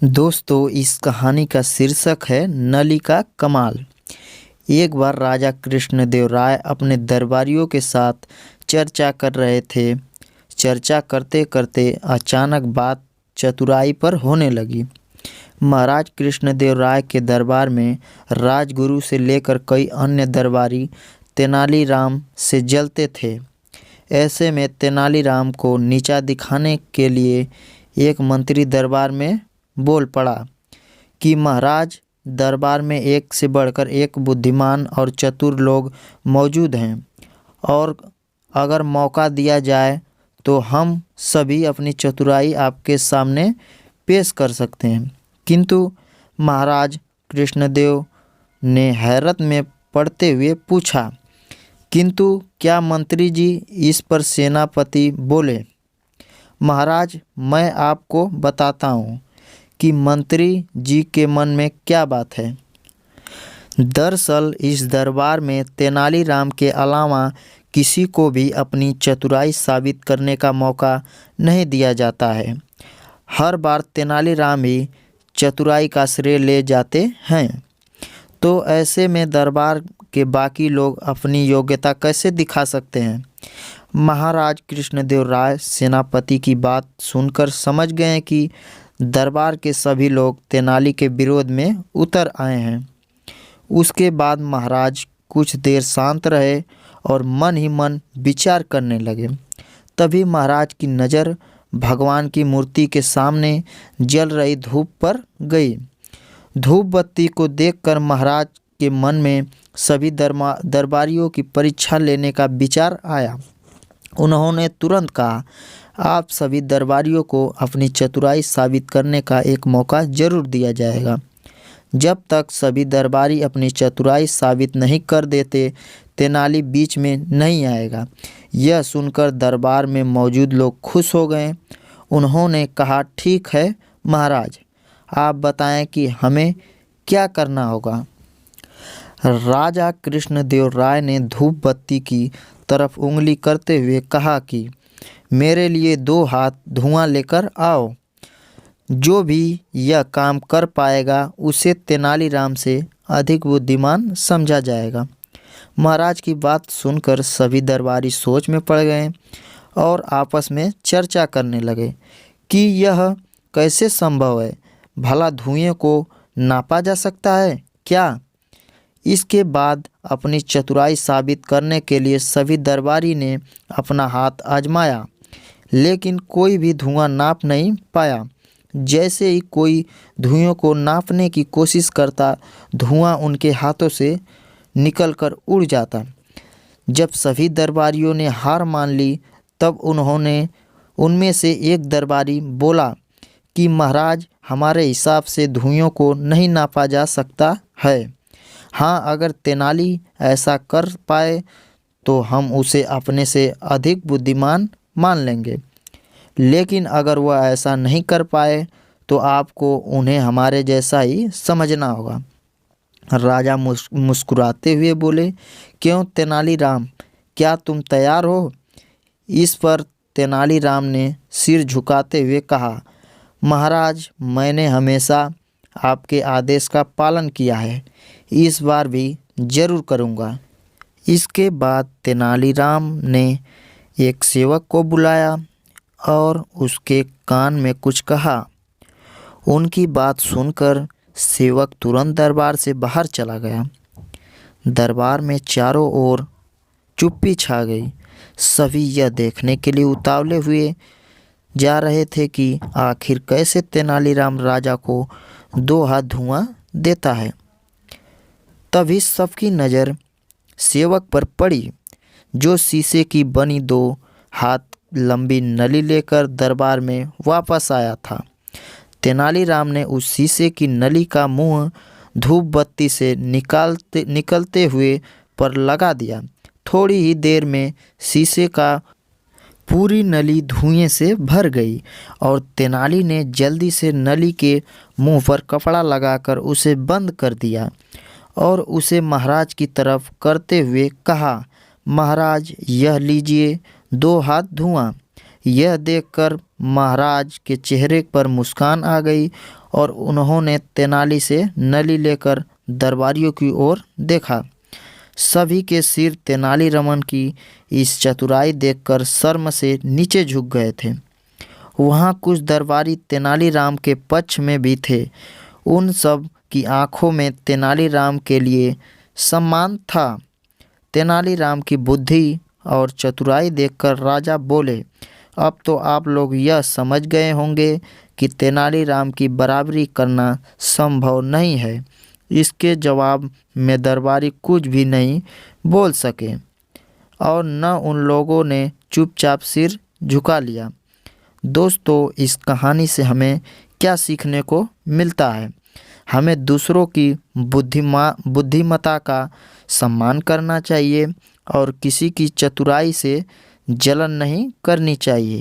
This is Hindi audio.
दोस्तों, इस कहानी का शीर्षक है नली का कमाल। एक बार राजा कृष्णदेव राय अपने दरबारियों के साथ चर्चा कर रहे थे। चर्चा करते करते अचानक बात चतुराई पर होने लगी। महाराज कृष्णदेव राय के दरबार में राजगुरु से लेकर कई अन्य दरबारी तेनालीराम से जलते थे। ऐसे में तेनालीराम को नीचा दिखाने के लिए एक मंत्री दरबार में बोल पड़ा कि महाराज, दरबार में एक से बढ़कर एक बुद्धिमान और चतुर लोग मौजूद हैं और अगर मौका दिया जाए तो हम सभी अपनी चतुराई आपके सामने पेश कर सकते हैं। किंतु महाराज कृष्णदेव ने हैरत में पड़ते हुए पूछा, किंतु क्या मंत्री जी? इस पर सेनापति बोले, महाराज, मैं आपको बताता हूँ कि मंत्री जी के मन में क्या बात है। दरअसल इस दरबार में तेनालीराम के अलावा किसी को भी अपनी चतुराई साबित करने का मौका नहीं दिया जाता है। हर बार तेनालीराम ही चतुराई का श्रेय ले जाते हैं। तो ऐसे में दरबार के बाकी लोग अपनी योग्यता कैसे दिखा सकते हैं। महाराज कृष्णदेव राय सेनापति की बात सुनकर समझ गए कि दरबार के सभी लोग तेनाली के विरोध में उतर आए हैं। उसके बाद महाराज कुछ देर शांत रहे और मन ही मन विचार करने लगे। तभी महाराज की नज़र भगवान की मूर्ति के सामने जल रही धूप पर गई। धूप बत्ती को देखकर महाराज के मन में सभी दरबारियों की परीक्षा लेने का विचार आया। उन्होंने तुरंत कहा, आप सभी दरबारियों को अपनी चतुराई साबित करने का एक मौका जरूर दिया जाएगा। जब तक सभी दरबारी अपनी चतुराई साबित नहीं कर देते, तेनाली बीच में नहीं आएगा। यह सुनकर दरबार में मौजूद लोग खुश हो गए। उन्होंने कहा, ठीक है महाराज, आप बताएं कि हमें क्या करना होगा। राजा कृष्णदेव राय ने धूप बत्ती की तरफ उंगली करते हुए कहा कि मेरे लिए 2 हाथ धुआं लेकर आओ। जो भी यह काम कर पाएगा उसे तेनालीराम से अधिक बुद्धिमान समझा जाएगा। महाराज की बात सुनकर सभी दरबारी सोच में पड़ गए और आपस में चर्चा करने लगे कि यह कैसे संभव है। भला धुएं को नापा जा सकता है क्या? इसके बाद अपनी चतुराई साबित करने के लिए सभी दरबारी ने अपना हाथ आजमाया, लेकिन कोई भी धुआं नाप नहीं पाया। जैसे ही कोई धुएं को नापने की कोशिश करता, धुआं उनके हाथों से निकलकर उड़ जाता। जब सभी दरबारियों ने हार मान ली, तब उनमें से एक दरबारी बोला कि महाराज, हमारे हिसाब से धुएं को नहीं नापा जा सकता है। हाँ, अगर तेनाली ऐसा कर पाए तो हम उसे अपने से अधिक बुद्धिमान मान लेंगे, लेकिन अगर वह ऐसा नहीं कर पाए तो आपको उन्हें हमारे जैसा ही समझना होगा। राजा मुस्कुराते हुए बोले, क्यों तेनालीराम, क्या तुम तैयार हो? इस पर तेनालीराम ने सिर झुकाते हुए कहा, महाराज, मैंने हमेशा आपके आदेश का पालन किया है, इस बार भी जरूर करूँगा। इसके बाद तेनालीराम ने एक सेवक को बुलाया और उसके कान में कुछ कहा। उनकी बात सुनकर सेवक तुरंत दरबार से बाहर चला गया। दरबार में चारों ओर चुप्पी छा गई। सभी यह देखने के लिए उतावले हुए जा रहे थे कि आखिर कैसे तेनालीराम राजा को 2 हाथ धुआं देता है। तभी सबकी नज़र सेवक पर पड़ी, जो शीशे की बनी 2 हाथ लंबी नली लेकर दरबार में वापस आया था। तेनालीराम ने उस शीशे की नली का मुंह धूप बत्ती से निकलते हुए पर लगा दिया। थोड़ी ही देर में शीशे का पूरी नली धुएं से भर गई और तेनाली ने जल्दी से नली के मुंह पर कपड़ा लगाकर उसे बंद कर दिया और उसे महाराज की तरफ करते हुए कहा, महाराज, यह लीजिए 2 हाथ धुआं। यह देखकर महाराज के चेहरे पर मुस्कान आ गई और उन्होंने तेनाली से नली लेकर दरबारियों की ओर देखा। सभी के सिर तेनालीरामन की इस चतुराई देखकर शर्म से नीचे झुक गए थे। वहाँ कुछ दरबारी तेनालीराम के पक्ष में भी थे। उन सब की आंखों में तेनालीराम के लिए सम्मान था। तेनालीराम की बुद्धि और चतुराई देखकर राजा बोले, अब तो आप लोग यह समझ गए होंगे कि तेनालीराम की बराबरी करना संभव नहीं है। इसके जवाब में दरबारी कुछ भी नहीं बोल सके और न उन लोगों ने चुपचाप सिर झुका लिया। दोस्तों, इस कहानी से हमें क्या सीखने को मिलता है? हमें दूसरों की बुद्धिमत्ता का सम्मान करना चाहिए और किसी की चतुराई से जलन नहीं करनी चाहिए।